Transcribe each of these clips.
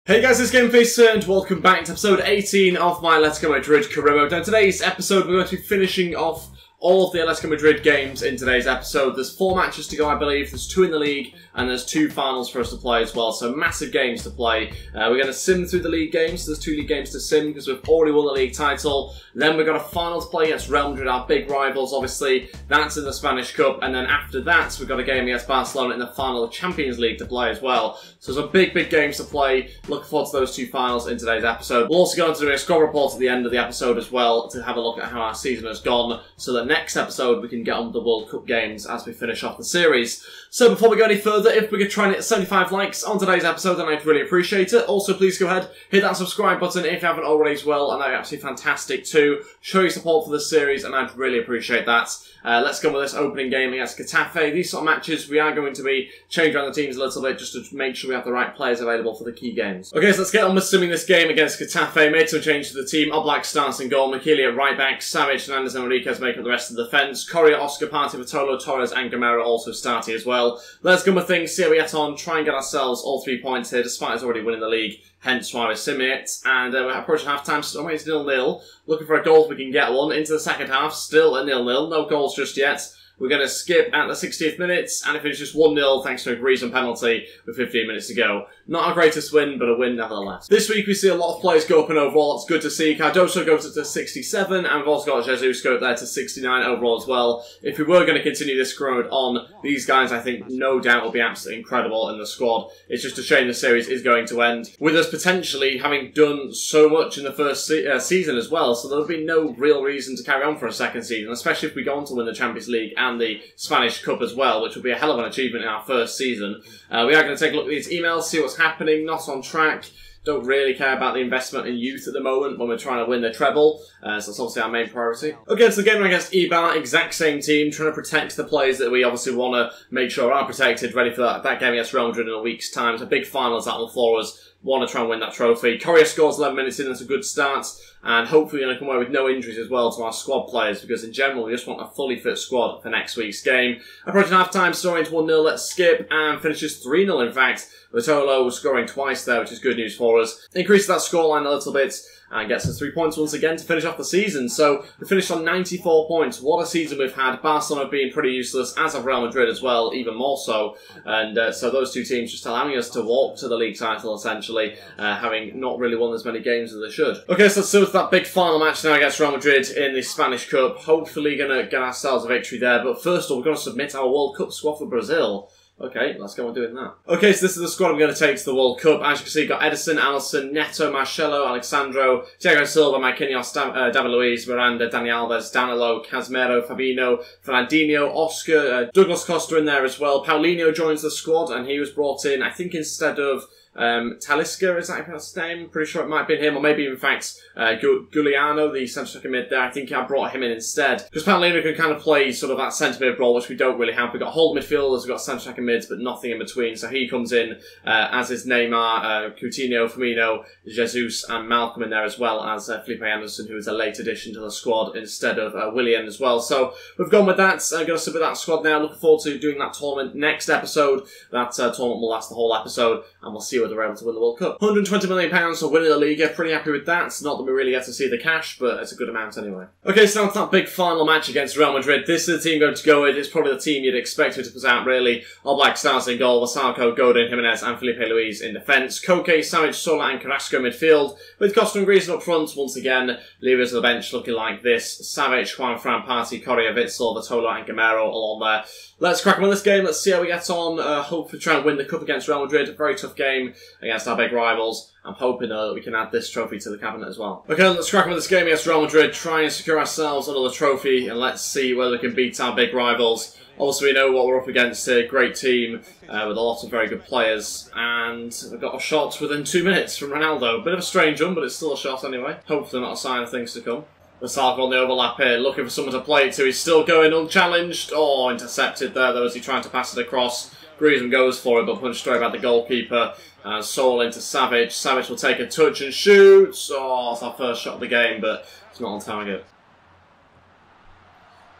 Hey guys, it's Game18 and welcome back to episode 18 of my Atletico Madrid career mode. Now in today's episode we're going to be finishing off all of the Atletico Madrid games in today's episode. There's 4 matches to go, I believe. There's 2 in the league, and there's 2 finals for us to play as well. So massive games to play. We're going to sim through the league games. There's 2 league games to sim because we've already won the league title. Then we've got a final to play against Real Madrid, our big rivals, obviously. That's in the Spanish Cup. And then after that, we've got a game against Barcelona in the final of the Champions League to play as well. So some big games to play. Looking forward to those 2 finals in today's episode. We'll also go on to do a squad report at the end of the episode as well to have a look at how our season has gone. So the next episode we can get on with the World Cup games as we finish off the series. So before we go any further, if we could try and hit 75 likes on today's episode, then I'd really appreciate it. Also, please go ahead, hit that subscribe button if you haven't already as well, and that'd be absolutely fantastic too. Show your support for this series, and I'd really appreciate that. Let's go with this opening game against Getafe. These sort of matches, we are going to be changing around the teams a little bit just to make sure we have the right players available for the key games. Okay, so let's get on with simming this game against Getafe. Made some changes to the team. Oblak starts in goal. Michele at right back. Savic, Hernandez and Enriquez make up the rest of the defence. Correa, Oscar, Partey, Vitolo, Torres and Gamero also starting as well. Let's go with things, see how we get on, try and get ourselves all 3 points here despite us already winning the league. Hence why we're simming it. And we're approaching half-time, so it's 0-0. Looking for a goal if we can get one. Into the second half, still a 0-0. No goals just yet. We're going to skip at the 60th minute, and it finishes 1-0 thanks to a Griezmann penalty with 15 minutes to go. Not our greatest win, but a win nevertheless. This week we see a lot of players go up and overall. It's good to see. Cardoso goes up to 67, and we've also got Jesus go up there to 69 overall as well. If we were going to continue this growth on, these guys I think no doubt will be absolutely incredible in the squad. It's just a shame the series is going to end, with us potentially having done so much in the first season as well, so there'll be no real reason to carry on for a second season, especially if we go on to win the Champions League and the Spanish Cup as well, which will be a hell of an achievement in our first season. We are going to take a look at these emails, see what's happening, not on track. Don't really care about the investment in youth at the moment when we're trying to win the treble, so that's obviously our main priority. Okay, so the game against Eibar, exact same team, trying to protect the players that we obviously want to make sure are protected, ready for that game against Real Madrid in a week's time. It's a big final as that one for us. Want to try and win that trophy. Correa scores 11 minutes in, that's a good start, and hopefully we're going to come away with no injuries as well to our squad players, because in general we just want a fully fit squad for next week's game. Approaching half-time, scoring to 1-0, let's skip, and finishes 3-0 in fact. Vitolo scoring twice there, which is good news for us. Increases that scoreline a little bit, and gets us 3 points once again to finish off the season. So we finished on 94 points. What a season we've had. Barcelona being pretty useless, as of Real Madrid as well, even more so. And so those 2 teams just allowing us to walk to the league title, essentially, having not really won as many games as they should. Okay, so let's do that big final match now against Real Madrid in the Spanish Cup. Hopefully going to get ourselves a victory there. But first of all, we're going to submit our World Cup squad for Brazil. Okay, let's go on doing that. Okay, so this is the squad I'm going to take to the World Cup. As you can see, you've got Edison, Alisson, Neto, Marcelo, Alexandro, Thiago Silva, Marquinhos, David Luiz, Miranda, Dani Alves, Danilo, Casemiro, Fabinho, Fernandinho, Oscar, Douglas Costa in there as well. Paulinho joins the squad, and he was brought in, I think, instead of Talisca, is that his name? Pretty sure it might have been him, or maybe in fact Giuliano, the centre mid there. I think I brought him in instead, because Paulinho can kind of play sort of that centre mid role, which we don't really have. We've got hold midfielders, we've got centre mids, but nothing in between. So he comes in as is Neymar, Coutinho, Firmino, Jesus, and Malcolm in there, as well as Felipe Anderson, who is a late addition to the squad instead of Willian as well. So we've gone with that. I'm going to submit that squad now. Looking forward to doing that tournament next episode. That tournament will last the whole episode, and we'll see whether we're able to win the World Cup. £120 million for winning the Liga. Pretty happy with that. Not that we really get to see the cash, but it's a good amount anyway. Okay, so that's that big final match against Real Madrid. This is the team going to go with. It's probably the team you'd expect to put out, really. Oblak starts in goal. Vassalco, Godin, Jimenez, and Felipe Luiz in defence. Koke, Savic, Sola, and Carrasco midfield. With Costa and Griezmann up front once again. Leave us to the bench looking like this. Savic, Juan Fran, Partey, Correa, Witsel, Vitolo, and Gamero all on there. Let's crack on with this game. Let's see how we get on. Hopefully try and win the Cup against Real Madrid. Very tough game against our big rivals. I'm hoping that we can add this trophy to the cabinet as well. Okay, let's crack on with this game against Real Madrid. Try and secure ourselves another trophy, and let's see whether we can beat our big rivals. Obviously, we know what we're up against here. Great team with a lot of very good players. And we've got a shot within 2 minutes from Ronaldo. Bit of a strange one, but it's still a shot anyway. Hopefully not a sign of things to come. Vassalco on the overlap here, looking for someone to play it to. He's still going unchallenged. Oh, intercepted there, though, as he tried to pass it across. Griezmann goes for it, but punched straight by the goalkeeper. And Soul into Savic. Savic will take a touch and shoots. Oh, it's our first shot of the game, but it's not on target.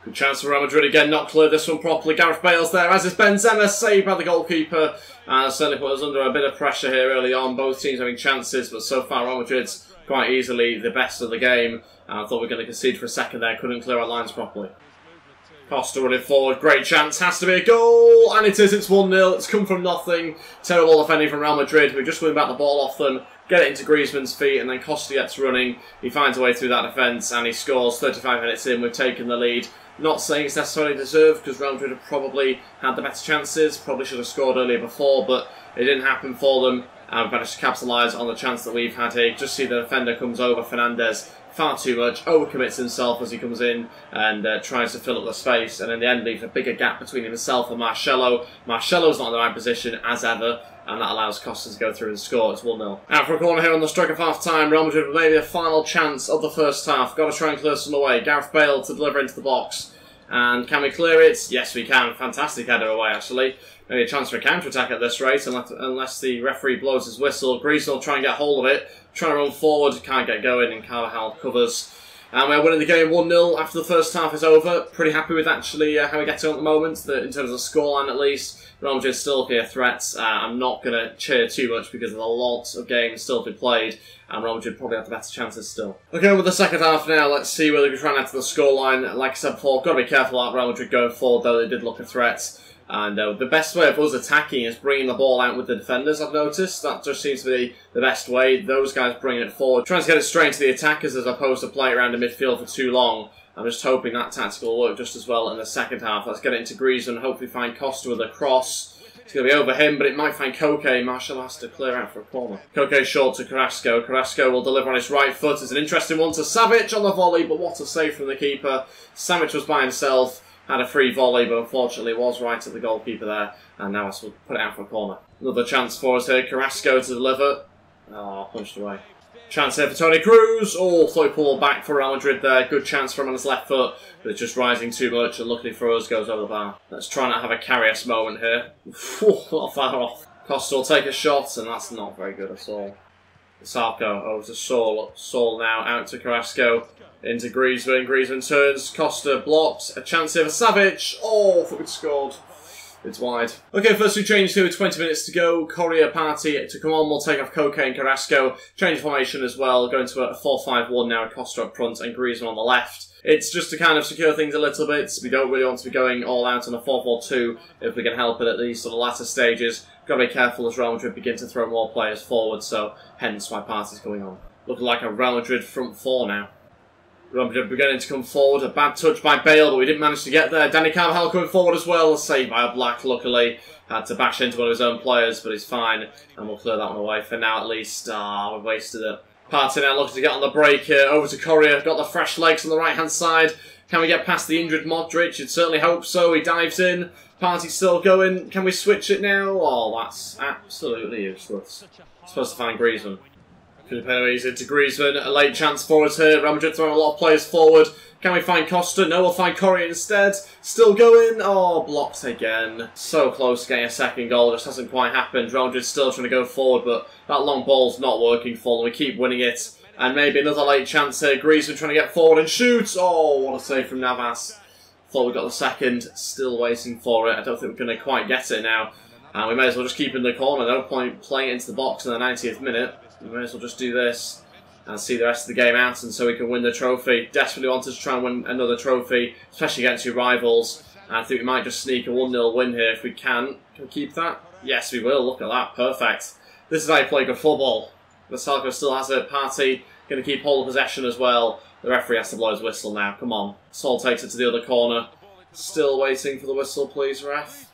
Good chance for Real Madrid again, not cleared this one properly. Gareth Bale's there, as is Benzema, saved by the goalkeeper. Certainly put us under a bit of pressure here early on. Both teams having chances, but so far Real Madrid's quite easily the best of the game. I thought we were going to concede for a second there, couldn't clear our lines properly. Costa running forward, great chance, has to be a goal, and it is, it's 1-0, it's come from nothing. Terrible defending from Real Madrid, we're just winning back the ball off them, get it into Griezmann's feet, and then Costa gets running, he finds a way through that defence, and he scores 35 minutes in, we've taken the lead. Not saying it's necessarily deserved, because Real Madrid have probably had the better chances, probably should have scored earlier before, but it didn't happen for them, and we've managed to capitalise on the chance that we've had here. Just see the defender comes over, Fernandes, far too much, overcommits himself as he comes in and tries to fill up the space, and in the end leaves a bigger gap between himself and Marcelo. Marcelo's not in the right position as ever, and that allows Costa to go through and score. It's 1-0. Out for a corner here on the stroke of half-time. Real Madrid with maybe a final chance of the first half. Got to try and clear some away. Gareth Bale to deliver into the box. And can we clear it? Yes, we can. Fantastic header away, actually. Maybe a chance for a counter-attack at this rate, unless the referee blows his whistle. Griezmann will try and get hold of it. Trying to run forward, can't get going, and Carvajal covers. And we're winning the game 1-0 after the first half is over. Pretty happy with actually how we get on at the moment, in terms of the scoreline at least. Real Madrid still clear threats. I'm not going to cheer too much because there's a lot of games still to be played, and Real Madrid probably have the better chances still. Okay, with the second half now, let's see whether we can try and add to the scoreline. Like I said before, got to be careful about Real Madrid going forward, though they did look at threats. And the best way of us attacking is bringing the ball out with the defenders, I've noticed. That just seems to be the best way. Those guys bringing it forward, trying to get it straight into the attackers as opposed to play it around the midfield for too long. I'm just hoping that tactic will work just as well in the second half. Let's get it into Griezmann and hopefully find Costa with a cross. It's going to be over him, but it might find Koke. Marshall has to clear out for a corner. Koke short to Carrasco. Carrasco will deliver on his right foot. It's an interesting one to Savic on the volley, but what a save from the keeper. Savic was by himself. Had a free volley, but unfortunately was right at the goalkeeper there. And now we'll put it out for a corner. Another chance for us here. Carrasco to deliver. Oh, punched away. Chance here for Toni Kroos. Oh, thought he pulled back for Real Madrid there. Good chance for him on his left foot, but it's just rising too much, and luckily for us, goes over the bar. Let's try not have a Karius moment here. Not far off. Costa will take a shot, and that's not very good at all. Sarko over to Saul. Saul now out to Carrasco. Into Griezmann. Griezmann turns. Costa blocks. A chance here for Savic. Oh, I thought we'd scored. It's wide. Okay, first we change to 20 minutes to go. Correa party to come on. We'll take off Koke and Carrasco. Change formation as well. Going to a 4-5-1 now. Costa up front and Griezmann on the left. It's just to kind of secure things a little bit. We don't really want to be going all out on a 4-4-2 if we can help it at these sort of latter stages. Got to be careful as Real Madrid begin to throw more players forward, so hence why party's going on. Looking like a Real Madrid front four now. Real Madrid beginning to come forward. A bad touch by Bale, but we didn't manage to get there. Danny Carvajal coming forward as well. Saved by a Black, luckily. Had to bash into one of his own players, but he's fine. And we'll clear that one away for now at least. We've wasted it. Partey now looking to get on the break here. Over to Correa. Got the fresh legs on the right-hand side. Can we get past the injured Modric? You'd certainly hope so. He dives in. Partey's still going. Can we switch it now? Oh, that's absolutely useless. Supposed to find Griezmann. Anyways, into Griezmann. A late chance for us here. Real Madrid throwing a lot of players forward. Can we find Costa? No, we'll find Correa instead. Still going. Oh, blocked again. So close to getting a second goal. Just hasn't quite happened. Real Madrid's still trying to go forward, but that long ball's not working for them. We keep winning it. And maybe another late chance here. Griezmann trying to get forward and shoot. Oh, what a save from Navas. Thought we got the second. Still waiting for it. I don't think we're going to quite get it now. And we may as well just keep in the corner. No point playing it into the box in the 90th minute. We may as well just do this and see the rest of the game out, and so we can win the trophy. Desperately wanted to try and win another trophy, especially against your rivals. And I think we might just sneak a 1-0 win here if we can. Can we keep that? Yes, we will. Look at that. Perfect. This is how you play good football. Vasalco still has it. Partey going to keep hold of possession as well. The referee has to blow his whistle now. Come on. Saul takes it to the other corner. Still waiting for the whistle, please, ref.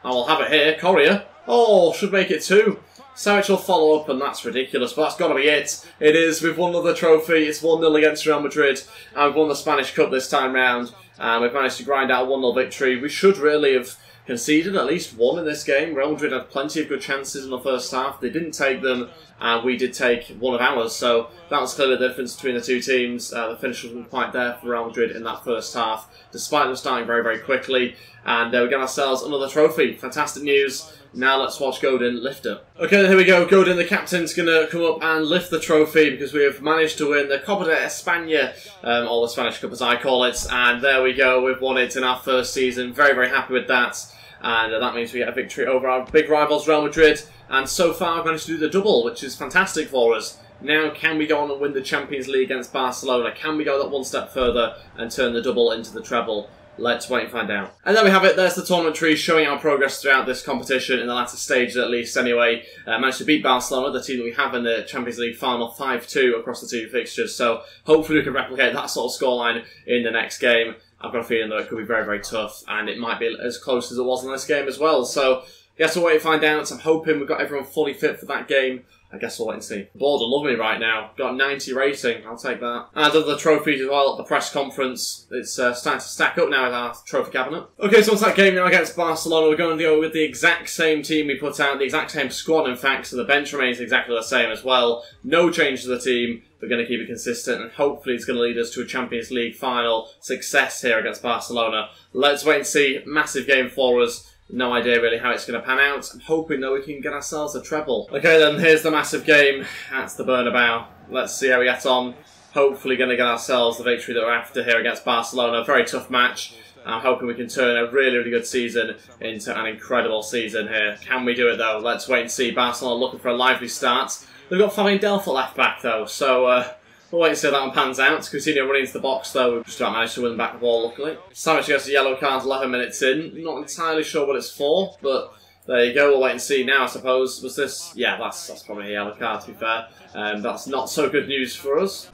I will have it here. Correa. Oh, should make it 2. Savic will follow up, and that's ridiculous, but that's got to be it. It is. We've won another trophy. It's 1-0 against Real Madrid, and we've won the Spanish Cup this time round. And we've managed to grind out a 1-0 victory. We should really have conceded at least one in this game. Real Madrid had plenty of good chances in the first half. They didn't take them, and we did take one of ours. So that was clearly the difference between the two teams. The finish wasn't quite there for Real Madrid in that first half, despite them starting very, very quickly. And we got ourselves another trophy. Fantastic news. Now let's watch Godin lift it. Okay, here we go. Godin, the captain's going to come up and lift the trophy because we have managed to win the Copa de España, or the Spanish Cup as I call it. And there we go. We've won it in our first season. Very, very happy with that. And that means we get a victory over our big rivals, Real Madrid. And so far, we've managed to do the double, which is fantastic for us. Now, can we go on and win the Champions League against Barcelona? Can we go that one step further and turn the double into the treble? Let's wait and find out. And there we have it. There's the tournament tree showing our progress throughout this competition, in the latter stages at least anyway. Managed to beat Barcelona, the team that we have in the Champions League final, 5-2 across the two fixtures. So hopefully we can replicate that sort of scoreline in the next game. I've got a feeling that it could be very, very tough, and it might be as close as it was in this game as well. So I guess we'll wait and find out. I'm hoping we've got everyone fully fit for that game. I guess we'll wait and see. Board will love me right now. Got 90 rating. I'll take that. And other trophies as well at the press conference. It's starting to stack up now with our trophy cabinet. Okay, so onto that game now against Barcelona. We're going to go with the exact same team we put out. The exact same squad, in fact. So the bench remains exactly the same as well. No change to the team. We're going to keep it consistent. And hopefully it's going to lead us to a Champions League final success here against Barcelona. Let's wait and see. Massive game for us. No idea really how it's going to pan out. I'm hoping that we can get ourselves a treble. Okay then, here's the massive game. That's the Bernabeu. Let's see how we get on. Hopefully going to get ourselves the victory that we're after here against Barcelona. Very tough match. I'm hoping we can turn a really, really good season into an incredible season here. Can we do it though? Let's wait and see. Barcelona looking for a lively start. They've got Fabian Delph at left back though, so we'll wait and see how that one pans out. Coutinho running into the box though, we've just about managed to win back the ball luckily. Savic gets a yellow card 11 minutes in. Not entirely sure what it's for, but there you go, we'll wait and see now I suppose. Was this? Yeah, that's probably a yellow card to be fair. That's not so good news for us.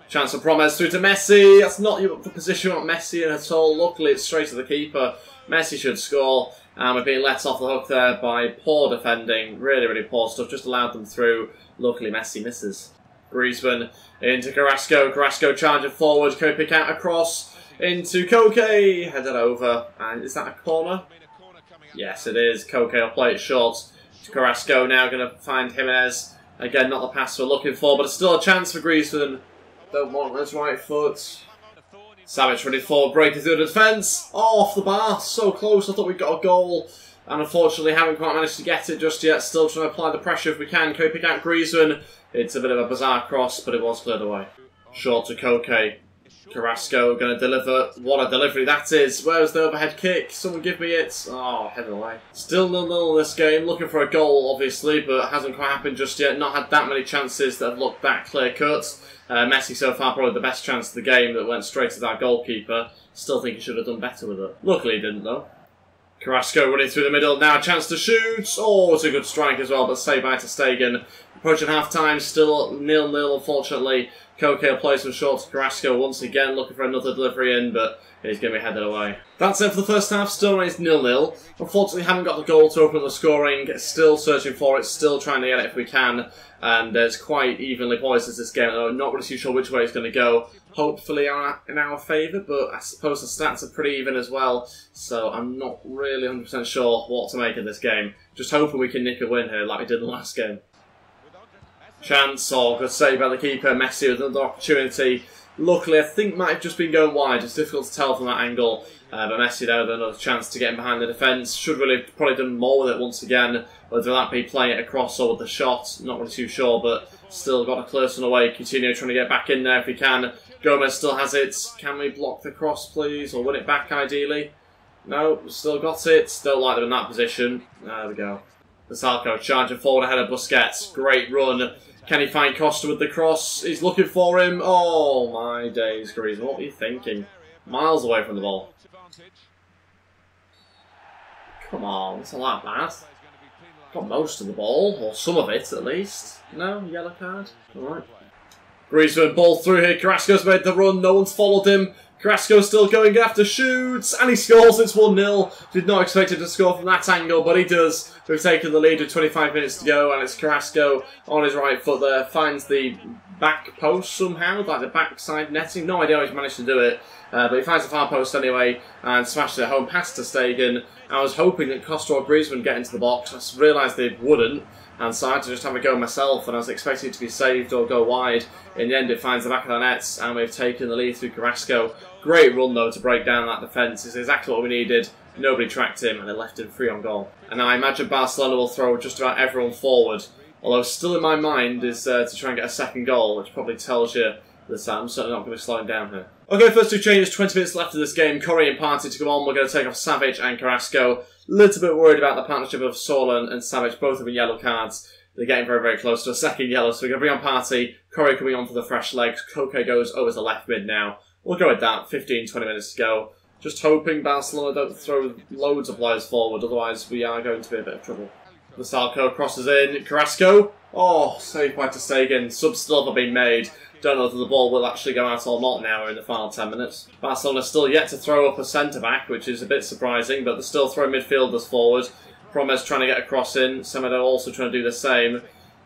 Chance for Promes through to Messi. That's not the position we want Messi in at all. Luckily it's straight to the keeper. Messi should score. And we're being let off the hook there by poor defending. Really, really poor stuff. Just allowed them through. Luckily Messi misses. Griezmann into Carrasco. Carrasco charging forward. Can we pick out a cross into Koke? Headed over. And is that a corner? Yes, it is. Koke will play it short. Carrasco now going to find Jimenez. Again, not the pass we're looking for, but it's still a chance for Griezmann. Don't want his right foot. Savic running forward, breaking through the defence. Oh, off the bar. So close. I thought we'd got a goal. And unfortunately, haven't quite managed to get it just yet. Still trying to apply the pressure if we can. Can we pick out Griezmann? It's a bit of a bizarre cross, but it was cleared away. Short to Koke. Carrasco going to deliver. What a delivery that is. Where's the overhead kick? Someone give me it. Oh, headed away. Still 0-0 in this game. Looking for a goal, obviously, but it hasn't quite happened just yet. Not had that many chances that have looked that clear-cut. Messi so far probably the best chance of the game that went straight to our goalkeeper. Still think he should have done better with it. Luckily he didn't though. Carrasco running through the middle. Now a chance to shoot. Oh, it's a good strike as well, but saved by ter Stegen. Approaching half-time, still 0-0 unfortunately. Koke plays some short to Carrasco once again, looking for another delivery in, but he's going to be headed away. That's it for the first half, still remains 0-0. Unfortunately, haven't got the goal to open the scoring, still searching for it, still trying to get it if we can, and it's quite evenly poised as this game. I'm not really too sure which way it's going to go. Hopefully in our favour, but I suppose the stats are pretty even as well, so I'm not really 100% sure what to make of this game. Just hoping we can nick a win here like we did in the last game. Chance, or good save by the keeper. Messi with another opportunity. Luckily, I think might have just been going wide. It's difficult to tell from that angle. But Messi there with another chance to get in behind the defence. Should really have probably done more with it once again. Whether that be playing it across or with the shot, not really too sure. But still got a close one away. Coutinho trying to get back in there if he can. Gomez still has it. Can we block the cross, please? Or win it back, ideally? No, still got it. Don't like them in that position. There we go. Basalco charging forward ahead of Busquets. Great run. Can he find Costa with the cross? He's looking for him. Oh my days, Griezmann. What were you thinking? Miles away from the ball. Come on, it's not that bad. Got most of the ball, or some of it at least. No, yellow card. Alright. Griezmann ball through here. Carrasco's made the run. No one's followed him. Carrasco's still going after shoots, and he scores. It's 1-0. Did not expect him to score from that angle, but he does. We've taken the lead with 25 minutes to go, and it's Carrasco on his right foot there. Finds the back post somehow, like the backside netting. No idea how he's managed to do it, but he finds the far post anyway, and smashes it home past ter Stegen. I was hoping that Costa or Griezmann would get into the box. I realised they wouldn't. And so I had to just have a go myself, and I was expecting it to be saved or go wide. In the end, it finds the back of the nets, and we've taken the lead through Carrasco. Great run, though, to break down that defence. It's exactly what we needed. Nobody tracked him, and they left him free on goal. And now I imagine Barcelona will throw just about everyone forward. Although still in my mind is to try and get a second goal, which probably tells you that I'm certainly not going to be slowing down here. Okay, first two changes, 20 minutes left of this game. Corey and Partey to come on. We're going to take off Savic and Carrasco. A little bit worried about the partnership of Sola and Savic, both of them yellow cards. They're getting very, very close to a second yellow, so we're going to bring on Partey. Corey coming on for the fresh legs. Koke goes over to the left mid now. We'll go with that. 15-20 minutes to go. Just hoping Barcelona don't throw loads of players forward, otherwise we are going to be in a bit of trouble. Vassalco crosses in. Carrasco. Oh, saved by ter Stegen. Subs still haven't been made. Don't know if the ball will actually go out or not now in the final 10 minutes. Barcelona still yet to throw up a centre-back, which is a bit surprising, but they're still throwing midfielders forward. Promes trying to get a cross in. Semedo also trying to do the same.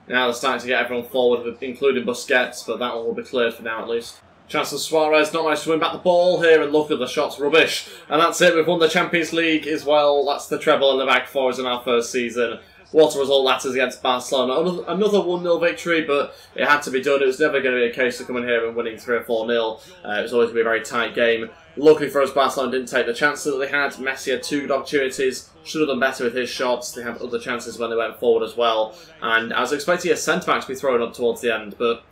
Now they're starting to get everyone forward, including Busquets, but that one will be cleared for now at least. Chance of Suarez, not managed to win back the ball here, and look at the shots, rubbish. And that's it, we've won the Champions League as well. That's the treble in the bag for us in our first season. What a result that is against Barcelona. Another 1-0 victory, but it had to be done. It was never going to be a case of coming here and winning 3 or 4-0. It was always going to be a very tight game. Luckily for us, Barcelona didn't take the chances that they had. Messi had 2 good opportunities. Should have done better with his shots. They had other chances when they went forward as well. And I was expecting a centre-back to be thrown up towards the end, but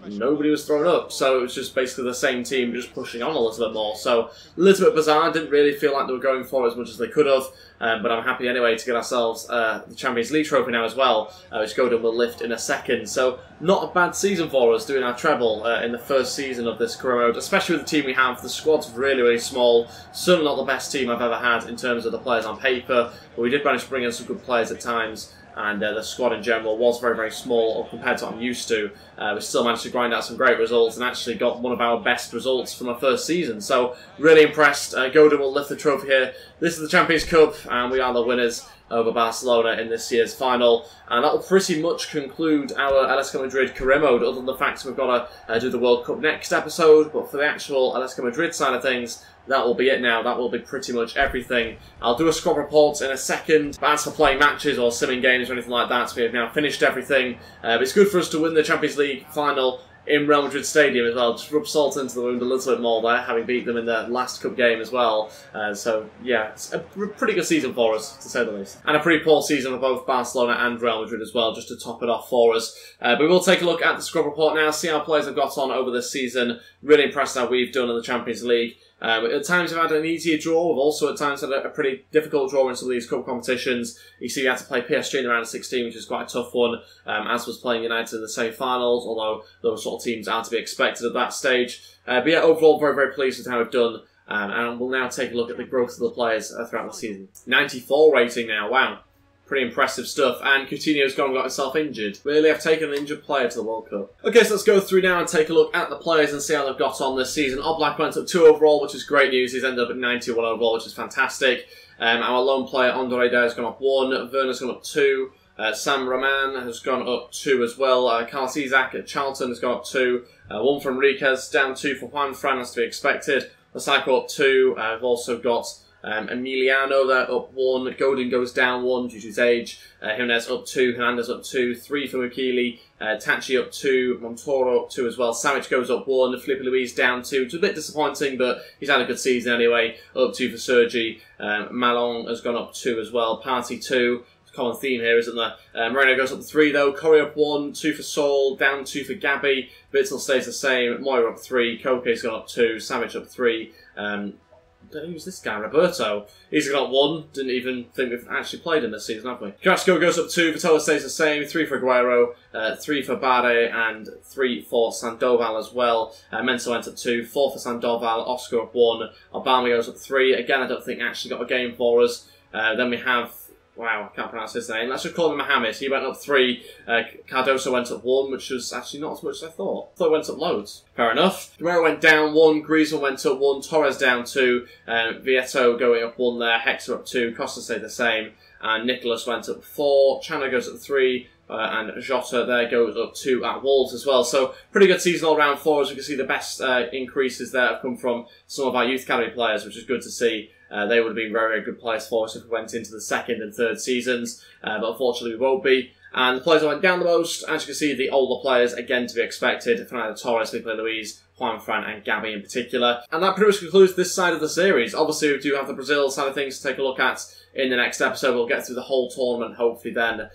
nobody was thrown up, so it was just basically the same team just pushing on a little bit more. So a little bit bizarre. Didn't really feel like they were going for it as much as they could have, but I'm happy anyway to get ourselves the Champions League trophy now as well, which Godin will lift in a second. So not a bad season for us doing our treble in the first season of this career mode, especially with the team we have. The squad's really, really small. Certainly not the best team I've ever had in terms of the players on paper, but we did manage to bring in some good players at times. And the squad in general was very, very small compared to what I'm used to. We still managed to grind out some great results and actually got one of our best results from our first season. So, really impressed. Godin will lift the trophy here. This is the Champions Cup, and we are the winners over Barcelona in this year's final. And that will pretty much conclude our Atletico Madrid career mode, other than the fact we've got to do the World Cup next episode. But for the actual Atletico Madrid side of things, that will be it now. That will be pretty much everything. I'll do a squad report in a second. But as for playing matches or simming games or anything like that, we have now finished everything. But it's good for us to win the Champions League final in Real Madrid Stadium as well. Just rub salt into the wound a little bit more there, having beat them in the last cup game as well. So yeah, it's a pretty good season for us, to say the least. And a pretty poor season for both Barcelona and Real Madrid as well, just to top it off for us. But we'll take a look at the squad report now, see how players have got on over this season. Really impressed how we've done in the Champions League. At times we've had an easier draw. We've also at times had a pretty difficult draw in some of these cup competitions. You see we had to play PSG in the round of 16, which is quite a tough one, as was playing United in the semi-finals, although those sort of teams are to be expected at that stage. But yeah, overall very, very pleased with how we've done. And we'll now take a look at the growth of the players throughout the season. 94 rating now, wow. Pretty impressive stuff, and Coutinho's gone and got himself injured. Really, I've taken an injured player to the World Cup. Okay, so let's go through now and take a look at the players and see how they've got on this season. Oblak went up 2 overall, which is great news. He's ended up at 91 overall, which is fantastic. Our lone player, Andoré has gone up 1. Werner's gone up 2. Sam Roman has gone up 2 as well. Carlos Isaac at Charlton has gone up 2. 1 from Enriquez, down 2 for Juan Fran, as to be expected. Vassalco up 2. We've also got Emiliano there up 1. Godin goes down 1 due to his age. Jimenez up 2. Hernandez up 2. 3 for Mukili. Tachi up 2. Montoro up 2 as well. Savic goes up 1. Felipe Luis down 2. It's a bit disappointing, but he's had a good season anyway. Up 2 for Sergi. Malong has gone up 2 as well. Partey 2. Common theme here, isn't there? Moreno goes up 3 though. Corey up 1. 2 for Sol. Down 2 for Gabby. Bitzel stays the same. Moira up 3. Koke's gone up 2. Savic up 3. Who's this guy? Roberto. He's got 1. Didn't even think we've actually played him this season, have we? Carrasco goes up 2. Vitola stays the same. 3 for Aguero. 3 for Barre. And 3 for Sandoval as well. Mensah went up 2. 4 for Sandoval. Oscar up 1. Obama goes up 3. Again, I don't think actually got a game for us. Then we have... Wow, I can't pronounce his name. Let's just call him Mohamed. He went up 3. Cardoso went up 1, which was actually not as much as I thought. I thought it went up loads. Fair enough. Guerrero went down 1. Griezmann went up 1. Torres down 2. Vieto going up 1 there. Hector up 2. Costa stayed the same. And Nicholas went up 4. Chana goes up 3. And Jota there goes up 2 at Wolves as well. So pretty good season all round for us. We can see the best increases there have come from some of our youth academy players, which is good to see. They would have been very, very good players for us if we went into the second and third seasons, but unfortunately we won't be. And the players that went down the most, as you can see, the older players, again to be expected, Fernando Torres, Felipe Luis, Juanfran and Gabby in particular. And that pretty much concludes this side of the series. Obviously, we do have the Brazil side of things to take a look at in the next episode. We'll get through the whole tournament, hopefully then,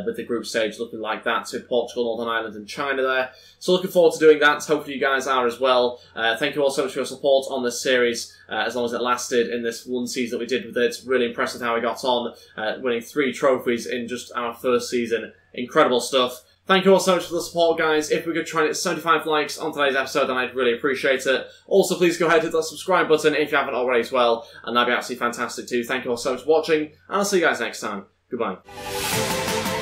with the group stage looking like that. So Portugal, Northern Ireland and China there. So looking forward to doing that. Hopefully you guys are as well. Thank you all so much for your support on this series, as long as it lasted in this one season that we did with it. Really impressive how we got on, winning 3 trophies in just our first season. Incredible stuff. Thank you all so much for the support, guys. If we could try and hit 75 likes on today's episode, then I'd really appreciate it. Also, please go ahead and hit that subscribe button if you haven't already as well, and that'd be absolutely fantastic too. Thank you all so much for watching, and I'll see you guys next time. Goodbye.